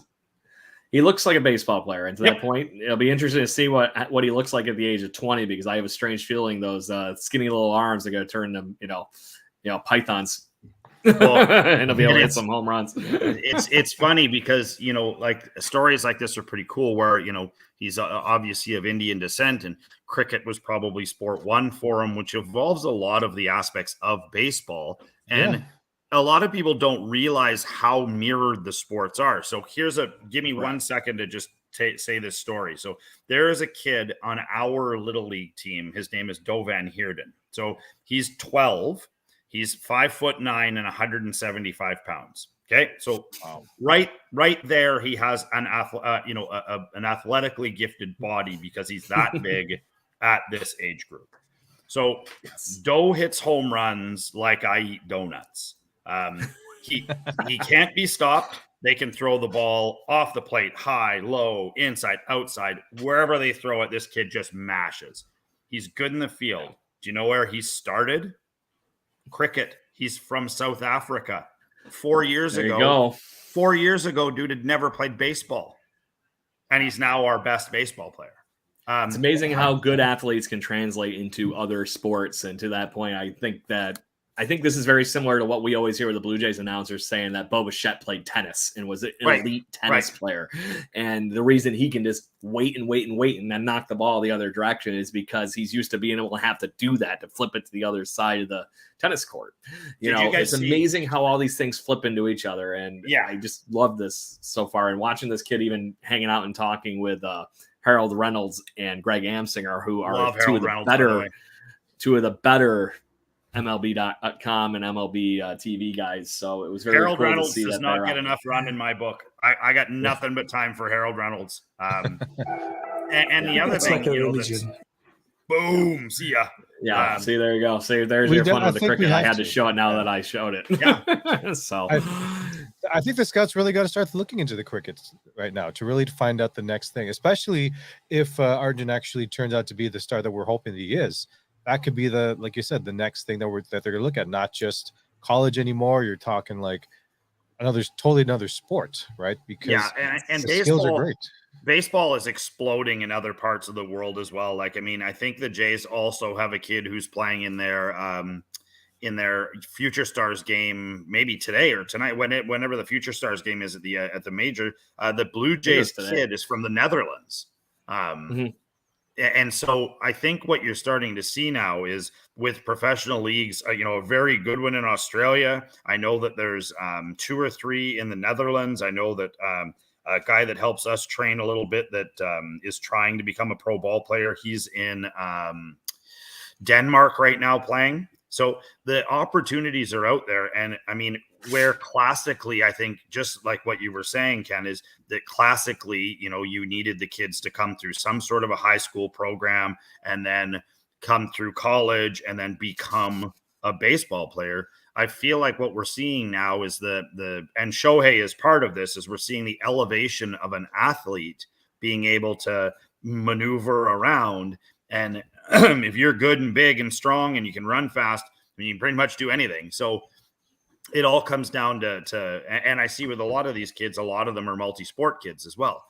he looks like a baseball player. And to that point, it'll be interesting to see what he looks like at the age of 20, because I have a strange feeling those skinny little arms are going to turn them, pythons. And he'll be able to hit some home runs. It's funny because, stories like this are pretty cool, where, he's obviously of Indian descent, and cricket was probably sport one for him, which involves a lot of the aspects of baseball. And a lot of people don't realize how mirrored the sports are. So give me 1 second to just say this story. So there is a kid on our little league team. His name is Dovan Heerden. So he's 12. He's 5'9" and 175 pounds. Okay, so right there, he has an athletically gifted body, because he's that big at this age group. So Doe hits home runs like I eat donuts. He can't be stopped. They can throw the ball off the plate, high, low, inside, outside, wherever they throw it. This kid just mashes. He's good in the field. Do you know where he started? Cricket. He's from South Africa. 4 years ago. 4 years ago, dude had never played baseball, and he's now our best baseball player. It's amazing how good athletes can translate into other sports. And to that point, I think this is very similar to what we always hear with the Blue Jays announcers saying that Bo Bichette played tennis and was an elite tennis player. And the reason he can just wait and then knock the ball the other direction is because he's used to being able to have to do that, to flip it to the other side of the tennis court. It's amazing how all these things flip into each other. And I just love this so far. And watching this kid even hanging out and talking with Harold Reynolds and Greg Amsinger, who are two of the better MLB.com and MLB TV guys. So it was very Harold cool Reynolds to see does that not get enough run in my book. I got nothing but time for Harold Reynolds. And the other thing, boom, see ya. Yeah, see, there you go. See, there's your fun with the cricket. I had to show it now that I showed it. Yeah. So I think the scouts really got to start looking into the crickets right now to really find out the next thing, especially if Arjun actually turns out to be the star that we're hoping he is. That could be like you said, the next thing that they're going to look at, not just college anymore. You're talking like totally another sport, right? Because and the baseball, skills are great. Baseball is exploding in other parts of the world as well. Like, I mean, I think the Jays also have a kid who's playing in their Future Stars game, maybe today or tonight, whenever the Future Stars game is at the major. The Blue Jays kid is from the Netherlands. And so I think what you're starting to see now is with professional leagues, a very good one in Australia. I know that there's 2 or 3 in the Netherlands. I know that a guy that helps us train a little bit that is trying to become a pro ball player. He's in Denmark right now playing. So the opportunities are out there. And I mean, where classically, I think just like what you were saying, Ken, is that classically, you needed the kids to come through some sort of a high school program and then come through college and then become a baseball player. I feel like what we're seeing now is and Shohei is part of this, is we're seeing the elevation of an athlete being able to maneuver around. And if you're good and big and strong and you can run fast, you can pretty much do anything. So it all comes down to and I see with a lot of these kids, a lot of them are multi-sport kids as well.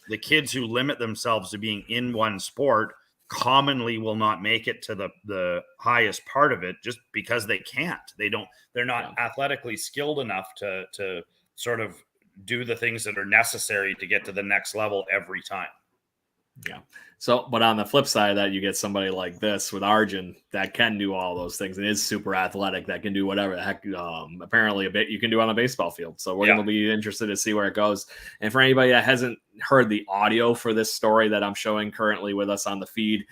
The kids who limit themselves to being in one sport commonly will not make it to the highest part of it just because they can't. They're not athletically skilled enough to sort of do the things that are necessary to get to the next level every time. Yeah. So, but on the flip side of that, you get somebody like this with Arjun that can do all those things and is super athletic, that can do whatever the heck, apparently a bit you can do on a baseball field. So we're going to be interested to see where it goes. And for anybody that hasn't heard the audio for this story that I'm showing currently with us on the feed,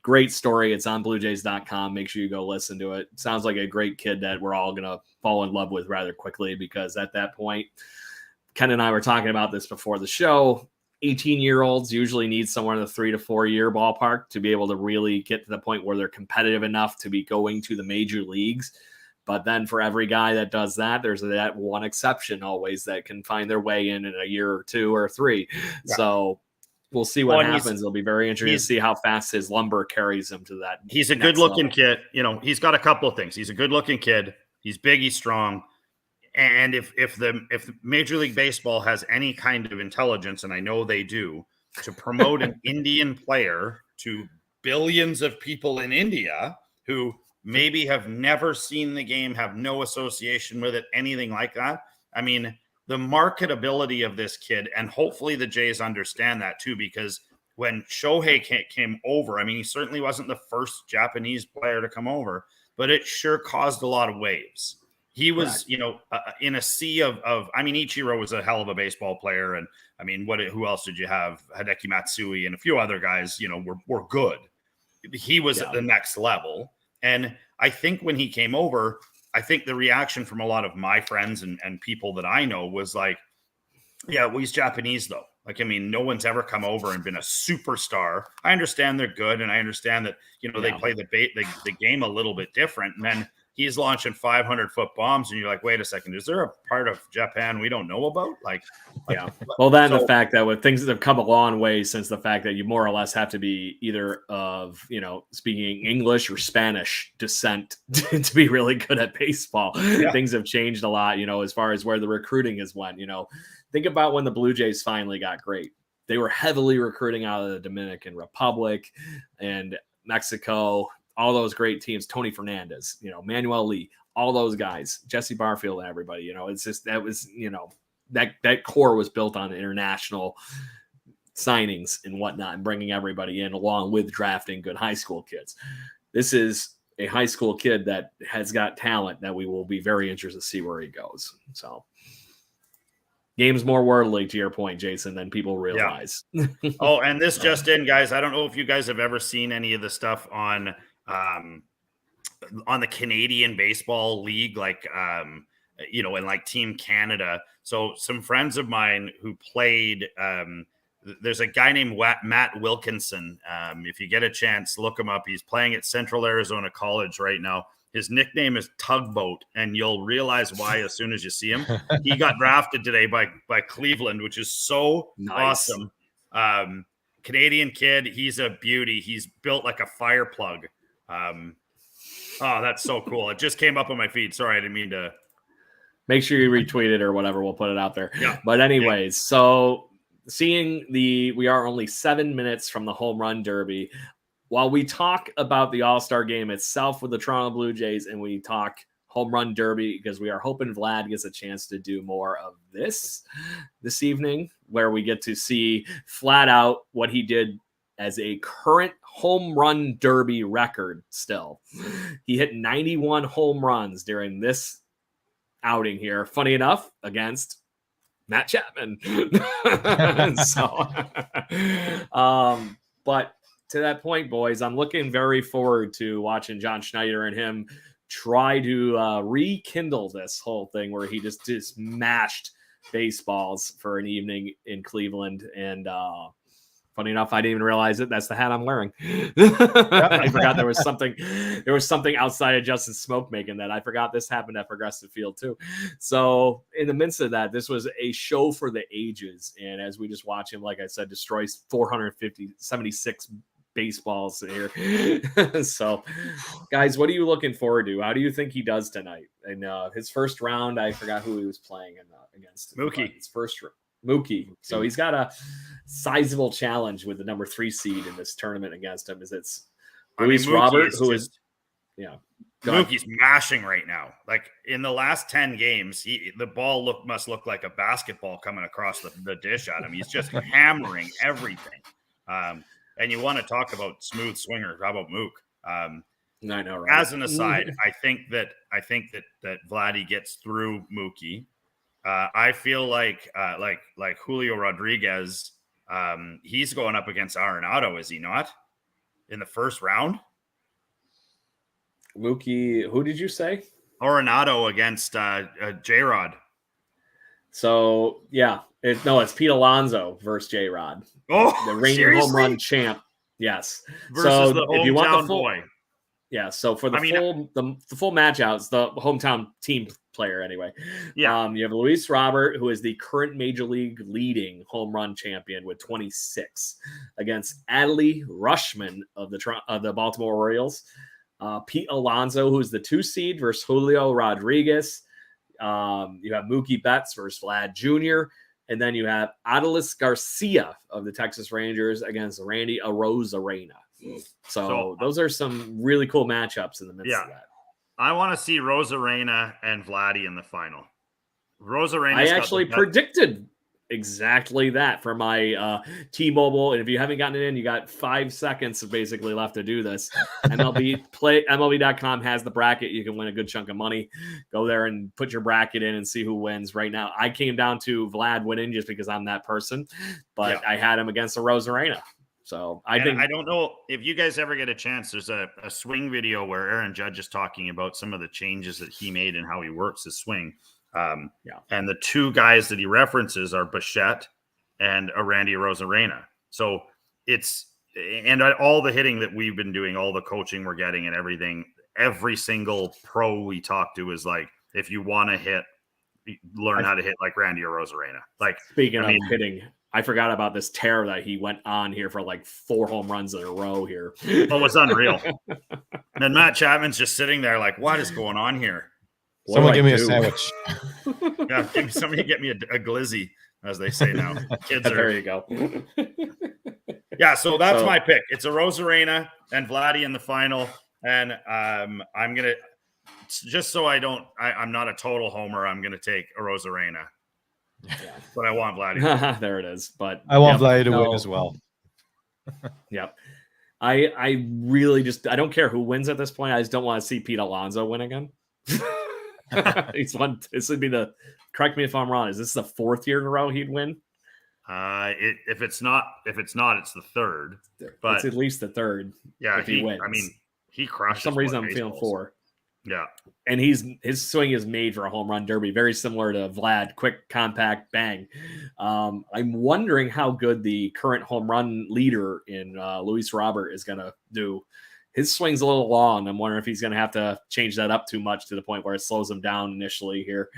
great story. It's on bluejays.com. Make sure you go listen to it. Sounds like a great kid that we're all going to fall in love with rather quickly, because at that point, Ken and I were talking about this before the show. 18-year-olds usually need somewhere in the 3 to 4 year ballpark to be able to really get to the point where they're competitive enough to be going to the major leagues. But then for every guy that does that, there's that one exception always that can find their way in a year or 2 or 3. Yeah. So we'll see what happens. It'll be very interesting to see how fast his lumber carries him to that. He's a good-looking kid. He's got a couple of things. He's a good-looking kid. He's big. He's strong. And if Major League Baseball has any kind of intelligence, and I know they do, to promote an Indian player to billions of people in India who maybe have never seen the game, have no association with it, anything like that. I mean, the marketability of this kid, and hopefully the Jays understand that too, because when Shohei came over, I mean, he certainly wasn't the first Japanese player to come over, but it sure caused a lot of waves. He was, in a sea of, I mean, Ichiro was a hell of a baseball player. And I mean, who else did you have? Hideki Matsui and a few other guys, were good. He was at the next level. And I think when he came over, I think the reaction from a lot of my friends and people that I know was like, yeah, well, he's Japanese though. Like, I mean, no one's ever come over and been a superstar. I understand they're good. And I understand that, they play the game a little bit different. And then he's launching 500-foot bombs, and you're like, wait a second, is there a part of Japan we don't know about? Well, then the fact that with things that have come a long way since the fact that you more or less have to be either of, speaking English or Spanish descent to be really good at baseball. Yeah. Things have changed a lot, as far as where the recruiting has went. Think about when the Blue Jays finally got great. They were heavily recruiting out of the Dominican Republic and Mexico, all those great teams, Tony Fernandez, Manuel Lee, all those guys, Jesse Barfield, and everybody, it's just, that was, that core was built on international signings and whatnot, and bringing everybody in along with drafting good high school kids. This is a high school kid that has got talent that we will be very interested to see where he goes. So game's more worldly, to your point, Jason, than people realize. Yeah. Oh, and this just in, guys, I don't know if you guys have ever seen any of the stuff on on the Canadian Baseball League, like, you know, and like Team Canada. So some friends of mine who played, there's a guy named Matt Wilkinson. If you get a chance, look him up. He's playing at Central Arizona College right now. His nickname is Tugboat, and you'll realize why as soon as you see him. He got drafted today by Cleveland, which is so awesome. Canadian kid. He's a beauty. He's built like a fire plug. Oh, that's so cool. It just came up on my feed. Sorry, I didn't mean to. Make sure you retweet it or whatever. We'll put it out there. Yeah. But anyways, so we are only 7 minutes from the home run derby. While we talk about the All-Star game itself with the Toronto Blue Jays and we talk home run derby, because we are hoping Vlad gets a chance to do more of this evening, where we get to see flat out what he did as a current home run derby record still. He hit 91 home runs during this outing here. Funny enough, against Matt Chapman. But to that point, boys, I'm looking very forward to watching John Schneider and him try to rekindle this whole thing where he just smashed baseballs for an evening in Cleveland. And funny enough, I didn't even realize it. That's the hat I'm wearing. I forgot there was something outside of Justin Smoke making that. I forgot this happened at Progressive Field too. So in the midst of that, this was a show for the ages. And as we just watch him, like I said, destroy 76 baseballs here. So guys, what are you looking forward to? How do you think he does tonight? And his first round, I forgot who he was playing against. Mookie. His first Mookie. So he's got a sizable challenge with the number 3 seed in this tournament against him. Luis Robert, who is Mookie's mashing right now. Like in the last 10 games, the ball must look like a basketball coming across the dish at him. He's just hammering everything. And you want to talk about smooth swingers? How about Mook? I know, right? As an aside, I think that Vladdy gets through Mookie. I feel like Julio Rodriguez, he's going up against Arenado, is he not? In the first round? Mookie, who did you say? Arenado against J-Rod. So, yeah. It's Pete Alonso versus J-Rod. Oh, the reigning home run champ. Yes. Versus the if you want the full boy. Yeah, so for the full match outs, the hometown team player anyway. Yeah. You have Luis Robert, who is the current major league leading home run champion with 26, against Adley Rutschman of the Baltimore Orioles. Pete Alonso, who is the 2 seed, versus Julio Rodriguez. You have Mookie Betts versus Vlad Jr., and then you have Adolis Garcia of the Texas Rangers against Randy Arozarena. So those are some really cool matchups in the midst of that. I want to see Arozarena and Vladdy in the final. Arozarena. I actually predicted exactly that for my T-Mobile. And if you haven't gotten it in, you got 5 seconds basically left to do this. MLB.com has the bracket. You can win a good chunk of money. Go there and put your bracket in and see who wins. Right now, I came down to Vlad winning just because I'm that person, but I had him against Arozarena. So I don't know if you guys ever get a chance. There's a swing video where Aaron Judge is talking about some of the changes that he made and how he works his swing. And the 2 guys that he references are Bichette and Randy Arozarena. So all the hitting that we've been doing, all the coaching we're getting and everything, every single pro we talk to is like, if you want to hit, learn how to hit like Randy Arozarena. Like, speaking of hitting, I forgot about this tear that he went on here for like 4 home runs in a row here. Oh, it was unreal. And then Matt Chapman's just sitting there like, what is going on here? Someone give me a sandwich. Yeah, somebody get me a glizzy, as they say now. Kids there you go. Yeah, so that's my pick. It's Arozarena and Vladdy in the final. And I'm going to, just so I'm not a total homer, I'm going to take Arozarena. Yeah. But I want Vladdy. There it is. But I want Vladdy to win as well. Yep. I really I don't care who wins at this point. I just don't want to see Pete Alonso win again. This would be correct me if I'm wrong. Is this the 4th year in a row he'd win? If it's not, it's the 3rd. But it's at least the 3rd. Yeah, if he wins. I mean, He crushed. For some reason, I'm feeling 4. Yeah. And his swing is made for a home run derby, very similar to Vlad, quick, compact, bang. I'm wondering how good the current home run leader in Luis Robert is going to do. His swing's a little long. I'm wondering if he's going to have to change that up too much to the point where it slows him down initially here.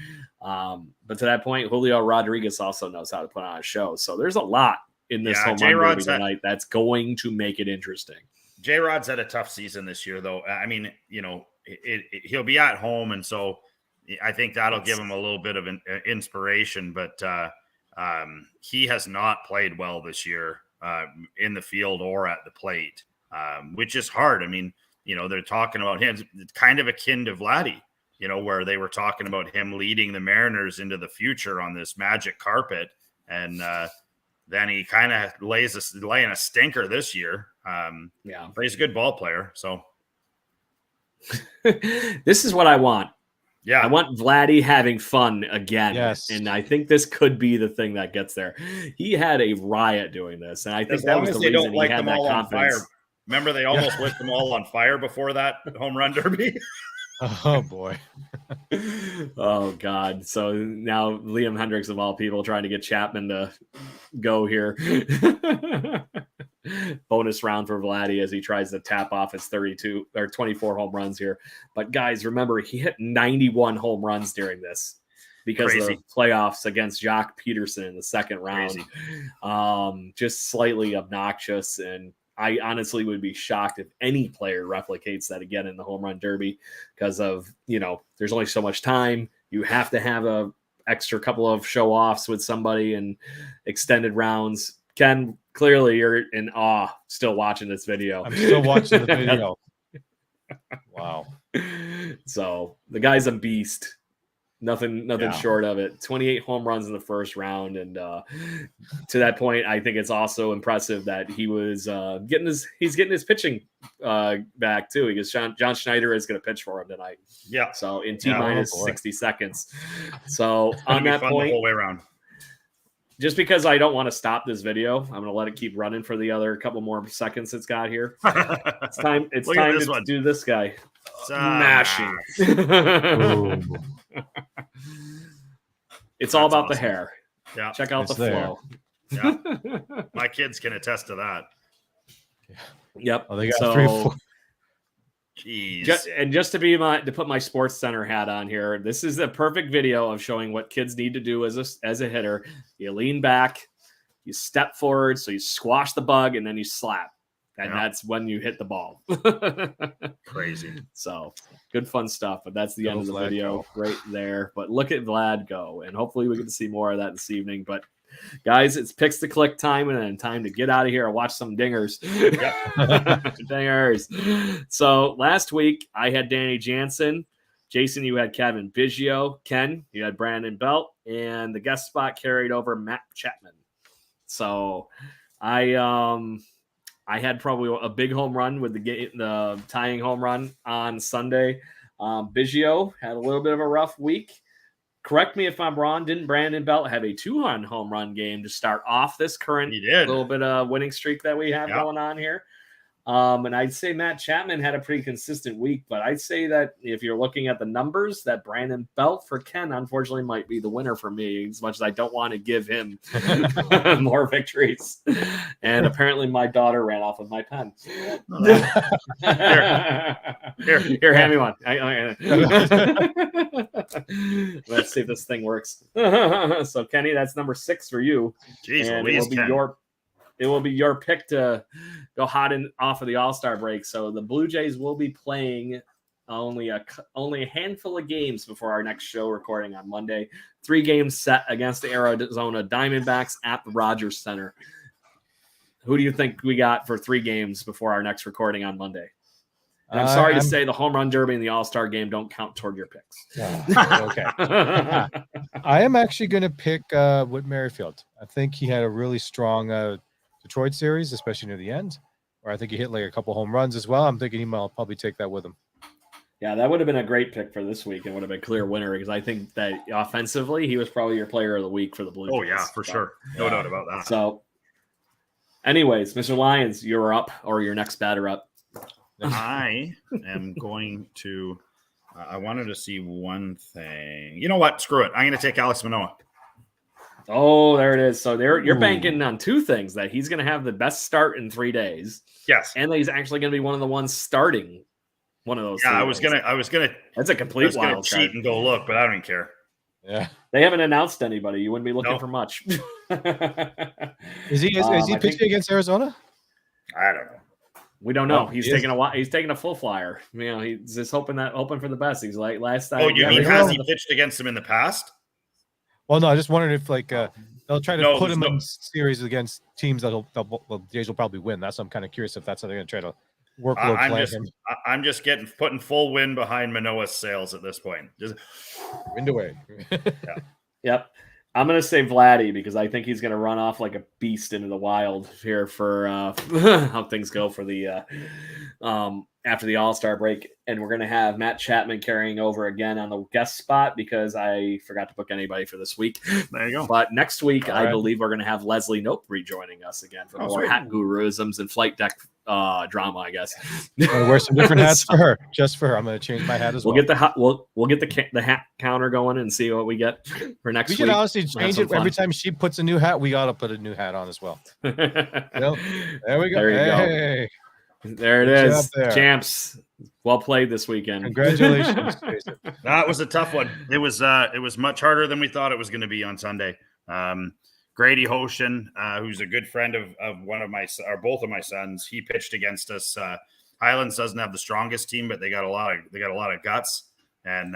But to that point, Julio Rodriguez also knows how to put on a show. So there's a lot in this home run derby tonight that's going to make it interesting. J-Rod's had a tough season this year, though. I mean, he'll be at home, and so I think that'll give him a little bit of an inspiration. But he has not played well this year in the field or at the plate, which is hard. I mean, they're talking about him. It's kind of akin to Vladdy, where they were talking about him leading the Mariners into the future on this magic carpet, and then he kind of laying a stinker this year. But he's a good ball player, so. This is what I want. Yeah. I want Vladdy having fun again. Yes. And I think this could be the thing that gets there. He had a riot doing this. And I think that was the reason he had that confidence. Remember, they almost lit them all on fire before that home run derby? Oh, boy. Oh, God. So now Liam Hendriks, of all people, trying to get Chapman to go here. Bonus round for Vladdy as he tries to tap off his 32 or 24 home runs here. But guys, remember, he hit 91 home runs during this because of the playoffs against Jock Peterson in the second round. Just slightly obnoxious. And I honestly would be shocked if any player replicates that again in the home run derby because of, there's only so much time. You have to have a extra couple of show offs with somebody and extended rounds. Ken, clearly you're in awe still watching this video. I'm still watching the video. Wow. So the guy's a beast. Nothing short of it. 28 home runs in the first round. And to that point, I think it's also impressive that he was getting his pitching back too, because John Schneider is going to pitch for him tonight. Yeah. So in T-minus 60 seconds. So on that point, the whole way around. Just because I don't want to stop this video, I'm going to let it keep running for the other couple more seconds it's got here. It's time to do this guy. Mashing. It's all about the hair. Yeah. Check out the flow. Yeah. My kids can attest to that. Yep. Oh, they got 3-4. Jeez. Just to put my Sports Center hat on here, this is the perfect video of showing what kids need to do as a hitter. You lean back, you step forward, so you squash the bug, and then you slap. And that's when you hit the ball. Crazy. So good fun stuff. But that's the end of the video right there. But look at Vlad go. And hopefully we get to see more of that this evening. But guys, it's picks to click time and time to get out of here and watch some dingers. Dingers. So last week I had Danny Jansen. Jason, you had Kevin Biggio. Ken, you had Brandon Belt. And the guest spot carried over Matt Chapman. So I had probably a big home run with the tying home run on Sunday. Biggio had a little bit of a rough week. Correct me if I'm wrong. Didn't Brandon Belt have a 2-run home run game to start off this current little bit of winning streak that we have going on here? And I'd say Matt Chapman had a pretty consistent week, but I'd say that if you're looking at the numbers, that Brandon Belt for Ken, unfortunately, might be the winner for me, as much as I don't want to give him more victories. And apparently my daughter ran off with my pen. Here, hand me one. Let's see if this thing works. So, Kenny, that's number 6 for you. Jeez, and it will be your pick to go hot and off of the All-Star break. So the Blue Jays will be playing only a handful of games before our next show recording on Monday. 3 games set against the Arizona Diamondbacks at the Rogers Center. Who do you think we got for 3 games before our next recording on Monday? And I'm sorry to say the home run derby and the All-Star game don't count toward your picks. Okay. I am actually going to pick Whit Merrifield. I think he had a really strong Detroit series, especially near the end, where I think he hit like a couple home runs as well. I'm thinking he might probably take that with him. Yeah, that would have been a great pick for this week and would have been a clear winner because I think that offensively, he was probably your player of the week for the Blue Jays. Oh, yeah, for sure. No doubt about that. So, anyways, Mr. Lyons, you're up, or your next batter up. I am going to. I wanted to see one thing. You know what? Screw it. I'm going to take Alex Manoah. Oh, there it is. So you're banking on two things: that he's going to have the best start in 3 days. Yes, and that he's actually going to be one of the ones starting one of those. Yeah, I was gonna. That's a complete wild cheat and go look, but I don't care. Yeah, they haven't announced anybody. You wouldn't be looking for much. Is he pitching against Arizona? I don't know. We don't know. He's taking a full flyer. You know, he's just hoping for the best. He's like last time. Oh, you mean has he pitched against him in the past? Well, no. I just wondered if they'll try to put him in series against teams that the Jays will probably win. That's I'm kind of curious if that's how they're going to try to workload play him. I'm just putting full wind behind Manoah's sails at this point. Just wind away. Yeah. Yep. I'm going to say Vladdy because I think he's going to run off like a beast into the wild here for how things go for the after the All-Star break. And we're going to have Matt Chapman carrying over again on the guest spot because I forgot to book anybody for this week. There you go. But next week, I believe we're going to have Leslie Nope rejoining us again for more hat guruisms and flight deck drama, I guess. I'm gonna wear some different hats for her, just for her. I'm going to change my hat as well. We'll get the hat counter going and see what we get for next week. We should honestly change it every time she puts a new hat. We got to put a new hat on as well. There we go. There it is, champs. Well played this weekend. Congratulations. That was a tough one. It was much harder than we thought it was going to be on Sunday. Grady Hoshin, who's a good friend of one of my or both of my sons, he pitched against us. Highlands doesn't have the strongest team, but they got a lot of guts. And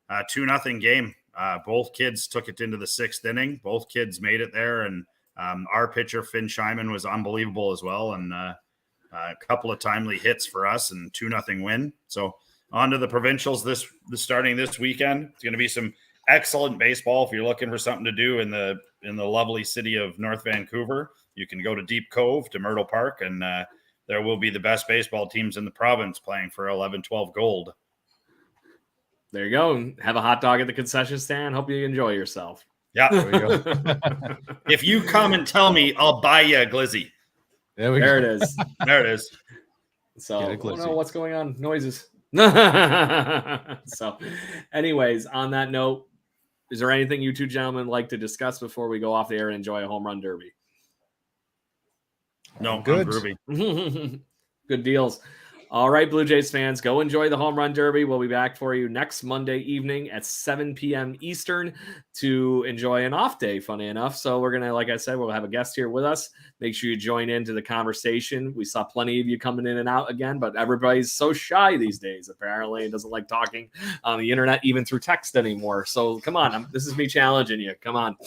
2-0 game. Both kids took it into the 6th inning. Both kids made it there, and our pitcher Finn Scheiman was unbelievable as well. And a couple of timely hits for us and 2-0 win. So on to the provincials starting this weekend. It's going to be some excellent baseball. If you're looking for something to do in the lovely city of North Vancouver, you can go to Deep Cove to Myrtle Park, and there will be the best baseball teams in the province playing for 11-12 gold. There you go. Have a hot dog at the concession stand. Hope you enjoy yourself. Yeah. There we go. If you come and tell me, I'll buy you a glizzy. There it is. There it is. So I don't know what's going on. Noises. So anyways, on that note, is there anything you two gentlemen like to discuss before we go off the air and enjoy a home run derby? No, good. Good deals. All right, Blue Jays fans, go enjoy the home run derby. We'll be back for you next Monday evening at 7 p.m. Eastern to enjoy an off day, funny enough. So we're going to, like I said, we'll have a guest here with us. Make sure you join into the conversation. We saw plenty of you coming in and out again, but everybody's so shy these days, apparently. It doesn't like talking on the internet, even through text anymore. So come on, this is me challenging you. Come on.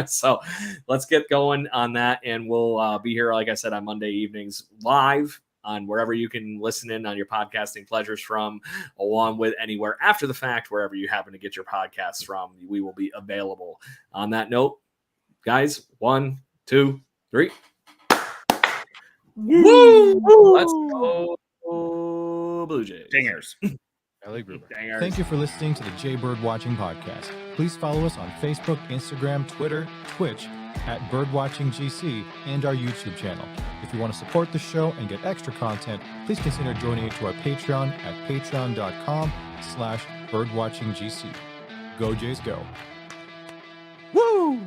So let's get going on that, and we'll be here, like I said, on Monday evenings live on wherever you can listen in on your podcasting pleasures from, along with anywhere after the fact, wherever you happen to get your podcasts from, we will be available. On that note, guys, 1, 2, 3. Woo! Let's go, Blue Jays. Dingers. Thank you for listening to the Jay Bird Watching Podcast. Please follow us on Facebook, Instagram, Twitter, Twitch, at BirdwatchingGC, and our YouTube channel. If you want to support the show and get extra content, please consider joining to our Patreon at patreon.com/birdwatchinggc. Go Jays, go. Woo!